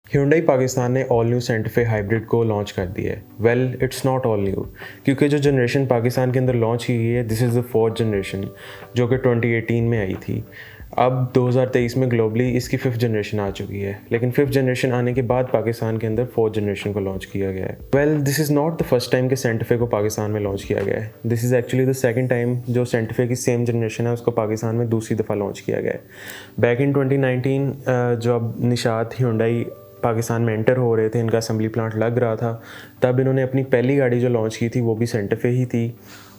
Hyundai Pakistan ने all new Santa Fe hybrid को launch कर दिया है। Well it's not all new, क्योंकि जो जनरेशन पाकिस्तान के अंदर लॉन्च की गई है this is the fourth generation, जो कि 2018 में आई थी। अब 2023 में ग्लोबली इसकी फिफ्थ जनरेशन आ चुकी है, लेकिन फिफ्थ जनरेशन आने के बाद पाकिस्तान के अंदर फोर्थ जनरेशन को लॉन्च किया गया है। Well this is not the first time कि सेंटा फे को पाकिस्तान में लॉन्च किया गया है। This is actually the second time जो सेंटा फे की सेम जनरेशन है उसको पाकिस्तान में दूसरी दफ़ा लॉन्च किया गया है। बैक इन 2019 जब निशात Hyundai पाकिस्तान में एंटर हो रहे थे, इनका असम्बली प्लांट लग रहा था, तब इन्होंने अपनी पहली गाड़ी जो लॉन्च की थी वो भी सेंटा फे ही थी।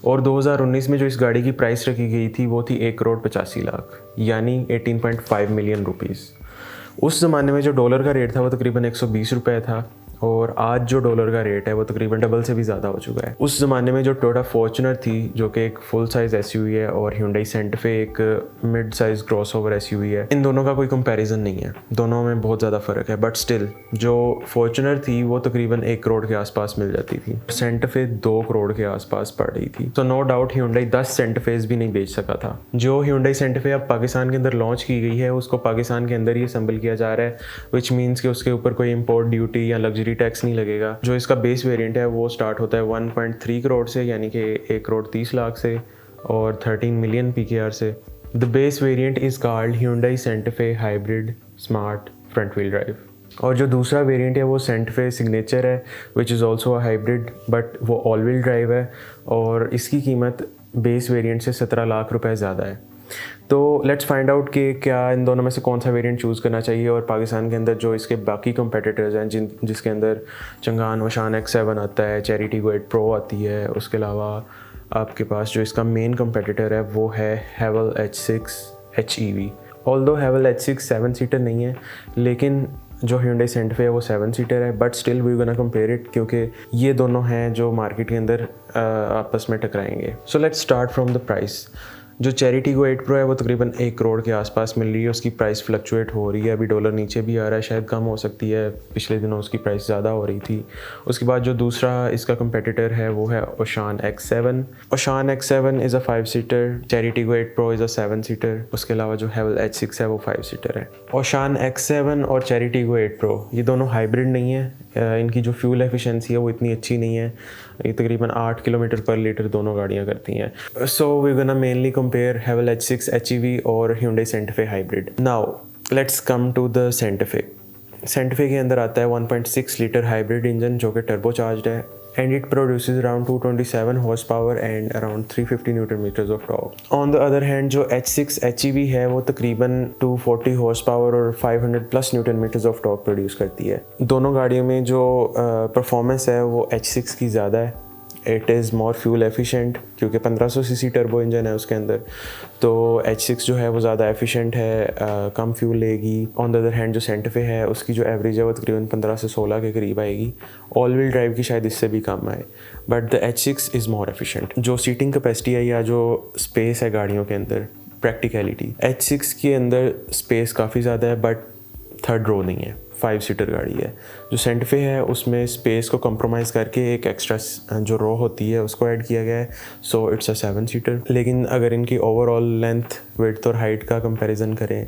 और 2019 में जो इस गाड़ी की प्राइस रखी गई थी वो थी 1,85,00,000 यानी 18.5 मिलियन रुपीज़। उस ज़माने में जो डॉलर का रेट था वो तकरीबन 120 रुपये था, और आज जो डॉलर का रेट है वो तकरीबन डबल से भी ज़्यादा हो चुका है। उस ज़माने में जो टोयोटा फॉर्च्यूनर थी जो कि एक फुल साइज़ एसयूवी है, और Hyundai सेंटा फे एक मिड साइज़ क्रॉसओवर एसयूवी है, इन दोनों का कोई कंपैरिजन नहीं है, दोनों में बहुत ज़्यादा फ़र्क है। बट स्टिल जो फॉर्च्यूनर थी वो तकरीबन 1 करोड़ के आसपास मिल जाती थी, सेंटा फे 2 करोड़ के आसपास पड़ रही थी। तो no doubt Hyundai 10 Santa Fe भी नहीं बेच सका था। जो Hyundai सेंटा फे अब पाकिस्तान के अंदर लॉन्च की गई है उसको पाकिस्तान के अंदर ही असेंबल किया जा रहा है, विच मीन्स कि उसके ऊपर कोई इम्पोर्ट ड्यूटी या लग्जरी टैक्स नहीं लगेगा। जो इसका बेस वेरिएंट है वो स्टार्ट होता है 1.3 करोड़ से, यानी कि 1,30,00,000 से, और 13 मिलियन PKR से। The base variant is called Hyundai Santa Fe hybrid smart front wheel drive. और जो दूसरा वेरिएंट है वो सेंटा फे सिग्नेचर है, which is also a hybrid, but वो ऑल व्हील ड्राइव है, और इसकी कीमत बेस वेरिएंट से 17 लाख रुपए ज़्यादा है। तो लेट्स फाइंड आउट कि क्या इन दोनों में से कौन सा वेरिएंट चूज़ करना चाहिए, और पाकिस्तान के अंदर जो इसके बाकी कंपेटिटर्स हैं जिसके अंदर चंगान ओशान X7 आता है, चेरी टीगो 8 प्रो आती है, उसके अलावा आपके पास जो इसका मेन कंपेटिटर है वो है Haval H6 HEV। Although Haval H6 7 seater नहीं है, लेकिन जो Hyundai सेंटा फे है वो 7 सीटर है, but still we gonna compare it, क्योंकि ये दोनों हैं जो मार्केट के अंदर आपस में टकराएंगे। So let's start from the price. जो चेरी टीगो 8 प्रो है वो तकरीबन 1 करोड़ के आसपास मिल रही है। उसकी प्राइस फ्लक्चुएट हो रही है, अभी डॉलर नीचे भी आ रहा है, शायद कम हो सकती है, पिछले दिनों उसकी प्राइस ज़्यादा हो रही थी। उसके बाद जो दूसरा इसका कंपेटिटर है वो है Oshan X7। Oshan X7 is a 5 seater, Chery Tiggo 8 pro is a 7 seater, उसके अलावा जो Haval H6 है वो 5 सीटर है। ओशान X7 और चेरी टीगो 8 प्रो ये दोनों हाइब्रिड नहीं है, इनकी जो फ्यूल एफिशिएंसी है वो इतनी अच्छी नहीं है, ये तकरीबन 8 किलोमीटर पर लीटर दोनों गाड़ियाँ करती हैं। So we gonna mainly compare Haval H6 HEV और Hyundai Santa Fe hybrid. Now let's come to the Santa Fe. Santa Fe के अंदर आता है 1.6 लीटर हाइब्रिड इंजन जो कि टर्बो चार्ज है, and it produces around 227 horsepower and around 350 Newton meters of torque. On the other hand जो H6 HEV है वो तकरीबन 240 horsepower और 500 plus Newton meters of torque produce करती है। दोनों गाड़ियों में जो परफॉर्मेंस है वो H6 की ज़्यादा है। It is more fuel efficient, क्योंकि 1500 सीसी टर्बो इंजन है उसके अंदर, तो H6 जो है वो ज़्यादा एफिशिएंट है, कम फ्यूल लेगी। ऑन द अदर हैंड जो सेंटा फे है उसकी जो एवरेज है वो तकरीबन 15 से 16 के करीब आएगी। ऑल व्हील ड्राइव की शायद इससे भी कम आए, but the H6 is more efficient. जो सीटिंग कैपेसिटी है या जो स्पेस है गाड़ियों के अंदर, प्रैक्टिकलिटी, H6 के अंदर स्पेस काफ़ी ज़्यादा है, बट थर्ड रो नहीं है, 5 सीटर गाड़ी है। जो सेंटा फे है उसमें स्पेस को कंप्रोमाइज़ करके एक एक्स्ट्रा जो रो होती है उसको ऐड किया गया है, सो इट्स अ 7 सीटर। लेकिन अगर इनकी ओवरऑल लेंथ, विड्थ और हाइट का कंपैरिजन करें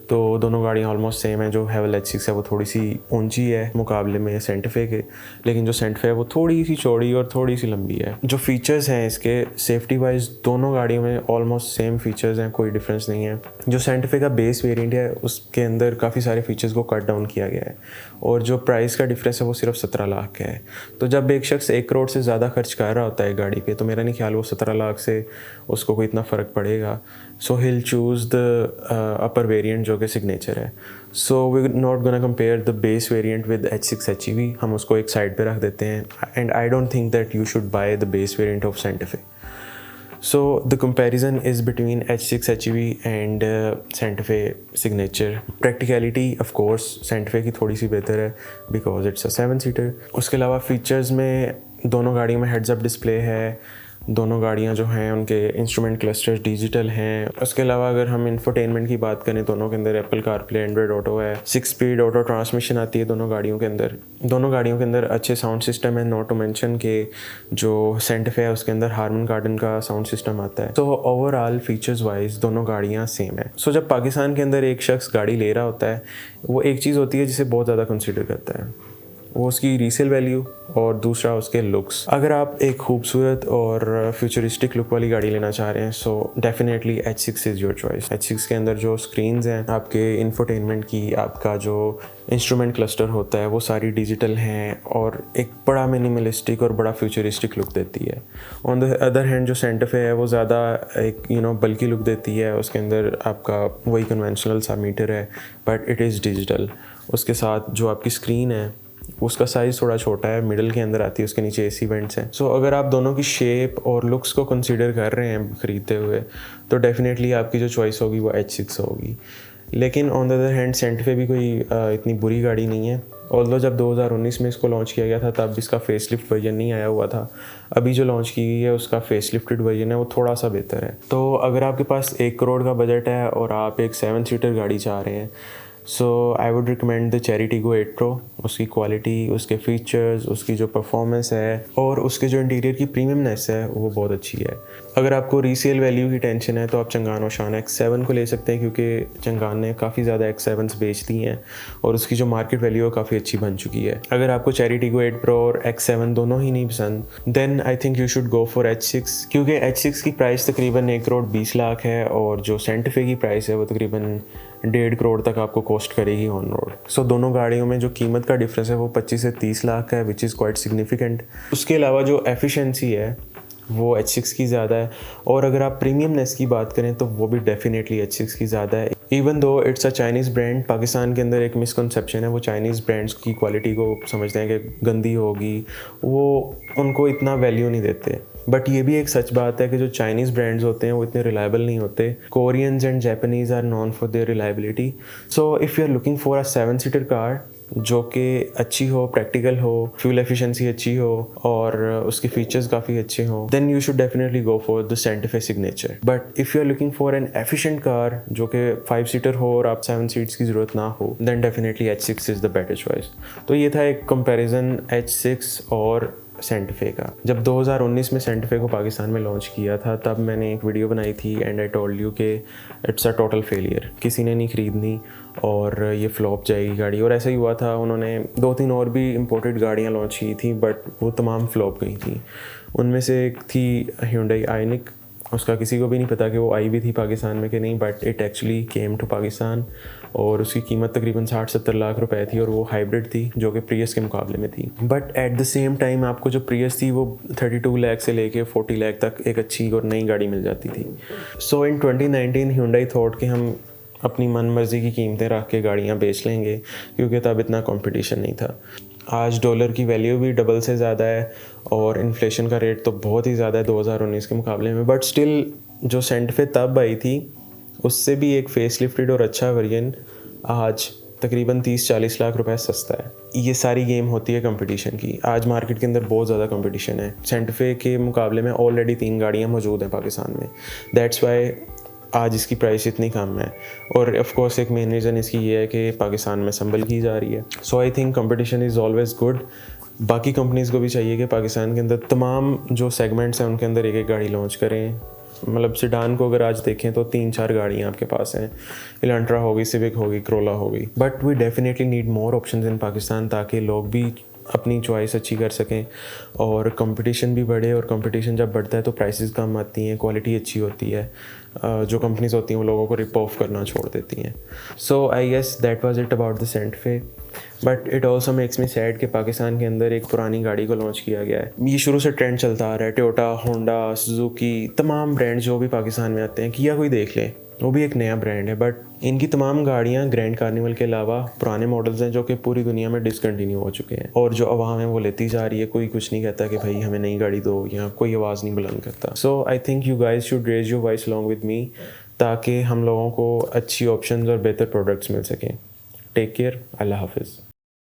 तो दोनों गाड़ियाँ ऑलमोस्ट सेम है। जो Haval H6 है वो थोड़ी सी ऊंची है मुकाबले में सेंटा फे के, लेकिन जो सेंटा फे है वो थोड़ी सी चौड़ी और थोड़ी सी लंबी है। जो फीचर्स हैं इसके सेफ्टी वाइज दोनों गाड़ियों में ऑलमोस्ट सेम फीचर्स हैं, कोई डिफरेंस नहीं है। जो सेंटा फे का बेस वेरिएंट है उसके अंदर काफ़ी सारे फीचर्स को कट डाउन किया गया है, और जो प्राइस का डिफरेंस है वो सिर्फ 17 लाख का है। तो जब एक शख्स 1 करोड़ से ज़्यादा खर्च कर रहा होता है गाड़ी पे, तो मेरा नहीं ख्याल वो 17 लाख से उसको कोई इतना फ़र्क पड़ेगा। सो he'll choose the upper variant जो कि सिग्नेचर है। So we not gonna compare the base variant with H6 HEV, हम उसको एक साइड पे रख देते हैं, and I don't think that you should buy the base variant of Santa Fe. So the comparison is between H6 HEV and Santa Fe signature. Practicality of course Santa Fe की थोड़ी सी बेहतर है because it's a 7 seater. उसके अलावा features में दोनों गाड़ियों में हेड्स अप डिस्प्ले है, दोनों गाड़ियाँ जो हैं उनके इंस्ट्रूमेंट क्लस्टर्स डिजिटल हैं। उसके अलावा अगर हम इंफोटेनमेंट की बात करें, दोनों के अंदर एप्पल कारप्ले, एंड्रॉयड ऑटो है, 6 स्पीड ऑटो ट्रांसमिशन आती है दोनों गाड़ियों के अंदर। दोनों गाड़ियों के अंदर अच्छे साउंड सिस्टम है, नॉट टू मेंशन के जो सेंटा फे है उसके अंदर हारमन कार्डन का साउंड सिस्टम आता है। तो ओवरऑल फीचर्स वाइज दोनों गाड़ियाँ सेम है। सो जब पाकिस्तान के अंदर एक शख्स गाड़ी ले रहा होता है, वो एक चीज़ होती है जिसे बहुत ज़्यादा कंसिडर करता है, वो उसकी रीसेल वैल्यू और दूसरा उसके लुक्स। अगर आप एक खूबसूरत और फ्यूचरिस्टिक लुक वाली गाड़ी लेना चाह रहे हैं, so definitely H6 is your choice. H6 के अंदर जो स्क्रीन्स हैं आपके इंफोटेनमेंट की, आपका जो इंस्ट्रूमेंट क्लस्टर होता है वो सारी डिजिटल हैं और एक बड़ा मिनिमलिस्टिक और बड़ा फ्यूचरिस्टिक लुक देती है। ऑन द अदर हैंड जो सेंटा फे है वो ज़्यादा एक बल्कि लुक देती है। उसके अंदर आपका वही कन्वेंशनल सा मीटर है बट इट इज़ डिजिटल। उसके साथ जो आपकी स्क्रीन है उसका साइज़ थोड़ा छोटा है, मिडल के अंदर आती है, उसके नीचे AC वेंट्स हैं। सो अगर आप दोनों की शेप और लुक्स को कंसीडर कर रहे हैं ख़रीदते हुए, तो डेफिनेटली आपकी जो चॉइस होगी वो H6 होगी। लेकिन on the other hand Santa फे भी कोई इतनी बुरी गाड़ी नहीं है। ऑल्दो जब 2019 में इसको लॉन्च किया गया था तब इसका फेसलिफ्ट वर्जन नहीं आया हुआ था। अभी जो लॉन्च की गई है उसका फेसलिफ्टेड वर्जन है, वो थोड़ा सा बेहतर है। तो अगर आपके पास 1 करोड़ का बजट है और आप एक 7 सीटर गाड़ी चाह रहे हैं, so I would recommend the Chery Tiggo 8 pro. उसकी क्वालिटी, उसके फीचर्स, उसकी जो परफॉर्मेंस है और उसके जो इंटीरियर की प्रीमियमनेस है वो बहुत अच्छी है। अगर आपको रीसेल वैल्यू की टेंशन है तो आप चंगान ओशान X7 को ले सकते हैं, क्योंकि चंगान ने काफ़ी ज़्यादा X7s बेच दी हैं और उसकी जो मार्केट वैल्यू है काफ़ी अच्छी बन चुकी है। अगर आपको चेरी टिगो 8 प्रो और X7 दोनों ही नहीं पसंद, then I think you should go for H6, क्योंकि H6 की प्राइस तकरीबन 1 करोड़ 20 लाख है और जो सेंटा फे की प्राइस है वो तकरीबन 1.5 करोड़ तक आपको कॉस्ट करेगी ऑन रोड। सो दोनों गाड़ियों में जो कीमत का डिफरेंस है वो 25 से 30 लाख का है, विच इज़ क्वाइट सिग्निफिकेंट। उसके अलावा जो एफिशिएंसी है वो H6 की ज़्यादा है और अगर आप प्रीमियमनेस की बात करें तो वो भी डेफिनेटली H6 की ज़्यादा है। Even though it's a Chinese brand, Pakistan के अंदर एक मिसकंसेप्शन है, वो चाइनीज़ ब्रांड्स की क्वालिटी को समझते हैं कि गंदी होगी, वो उनको इतना वैल्यू नहीं देते। बट ये भी एक सच बात है कि जो चाइनीज़ ब्रांड्स होते हैं वो इतने रिलायबल नहीं होते। Koreans and Japanese are known for their reliability. So if you are looking for a 7 seater car जो कि अच्छी हो, प्रैक्टिकल हो, फ्यूल एफिशिएंसी अच्छी हो और उसके फीचर्स काफ़ी अच्छे हो, then you should definitely go for the Santa Fe signature. But if you are looking for an efficient car जो कि 5 सीटर हो और आप 7 सीट्स की ज़रूरत ना हो, then definitely H6 is the better choice. तो ये था एक कंपैरिजन H6 और सेंटा फे का। जब 2019 में सेंटा फे को पाकिस्तान में लॉन्च किया था तब मैंने एक वीडियो बनाई थी एंड आई टोल्ड यू कि इट्स अ टोटल फेलियर, किसी ने नहीं ख़रीदनी और ये फ्लॉप जाएगी गाड़ी। और ऐसा ही हुआ था। उन्होंने 2-3 और भी इंपोर्टेड गाड़ियाँ लॉन्च की थी बट वो तमाम फ्लॉप गई थी। उनमें से एक थी Hyundai Ioniq, उसका किसी को भी नहीं पता कि वो आई भी थी पाकिस्तान में कि नहीं, but it actually came to Pakistan और उसकी कीमत तकरीबन 60-70 लाख रुपए थी और वो हाइब्रिड थी जो कि प्रियस के मुकाबले में थी। But at the same time आपको जो प्रियस थी वो 32 लाख से लेके 40 लाख तक एक अच्छी और नई गाड़ी मिल जाती थी। सो इन 2019 Hyundai थॉट कि हम अपनी मन मर्जी की कीमतें रख के गाड़ियाँ बेच लेंगे, क्योंकि तब इतना कंपटीशन नहीं था। आज डॉलर की वैल्यू भी डबल से ज़्यादा है और इन्फ्लेशन का रेट तो बहुत ही ज़्यादा है 2019 के मुकाबले में। बट स्टिल जो सेंटा फे तब आई थी उससे भी एक फेसलिफ्टेड और अच्छा वेरिएंट आज तकरीबन 30-40 लाख रुपए सस्ता है। ये सारी गेम होती है कंपटीशन की। आज मार्केट के अंदर बहुत ज़्यादा कंपटीशन है। सेंटा फे के मुकाबले में ऑलरेडी 3 गाड़ियाँ मौजूद हैं पाकिस्तान में, दैट्स वाई आज इसकी प्राइस इतनी कम है। और ऑफ कोर्स एक मेन रीज़न इसकी ये है कि पाकिस्तान में संभल की जा रही है। So I think competition is always good. बाकी कंपनीज़ को भी चाहिए कि पाकिस्तान के अंदर तमाम जो सेगमेंट्स हैं उनके अंदर एक गाड़ी लॉन्च करें। मतलब सिडान को अगर आज देखें तो 3-4 गाड़ियाँ आपके पास हैं, इलांट्रा होगी, सिविक होगी, क्रोला होगी। But we definitely need more options in Pakistan ताकि लोग भी अपनी चॉइस अच्छी कर सकें और कंपटीशन भी बढ़े। और कंपटीशन जब बढ़ता है तो प्राइसेस कम आती हैं, क्वालिटी अच्छी होती है। जो कंपनीज होती हैं वो लोगों को रिप ऑफ करना छोड़ देती हैं। So I guess that was it about the Santa Fe. But it also makes me sad कि पाकिस्तान के अंदर एक पुरानी गाड़ी को लॉन्च किया गया है। ये शुरू से ट्रेंड चलता आ रहा है। टोयोटा, होंडा, सुजुकी, तमाम ब्रांड जो भी पाकिस्तान में आते हैं, किया कोई देख ले, वो भी एक नया ब्रांड है। बट इनकी तमाम गाड़ियाँ ग्रैंड कार्निवल के अलावा पुराने मॉडल्स हैं जो कि पूरी दुनिया में डिसकंटिन्यू हो चुके हैं और जो अवाम है वो लेती जा रही है। कोई कुछ नहीं कहता कि भाई हमें नई गाड़ी दो, या कोई आवाज़ नहीं बुलंद करता। So I think you guys should raise your voice along with me ताकि हम लोगों को अच्छी ऑप्शंस और बेहतर प्रोडक्ट्स मिल सकें। टेक केयर, अल्लाह हाफिज़।